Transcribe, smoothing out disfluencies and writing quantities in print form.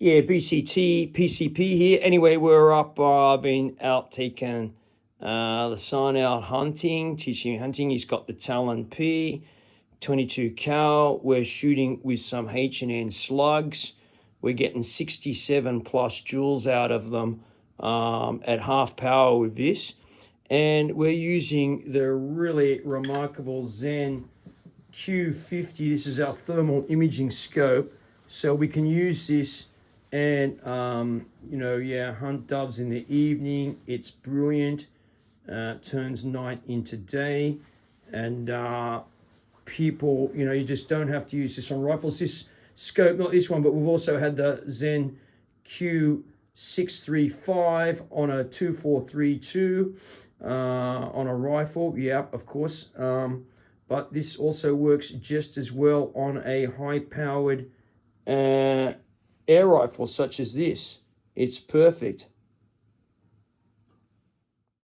Yeah, BCT, PCP here. Anyway, we're up, been out taking the son out hunting, teaching him hunting. He's got the Talon P, 22 cal. We're shooting with some H&N slugs. We're getting 67 plus joules out of them at half power with this. And we're using the really remarkable ZenQ50. This is our thermal imaging scope. So we can use this and, hunt doves in the evening. It's brilliant. Turns night into day. And people, you just don't have to use this on rifles. This scope, not this one, but we've also had the ZenQ635 on a 2432 on a rifle. Yeah, of course. But this also works just as well on a high-powered air rifle such as this. It's perfect.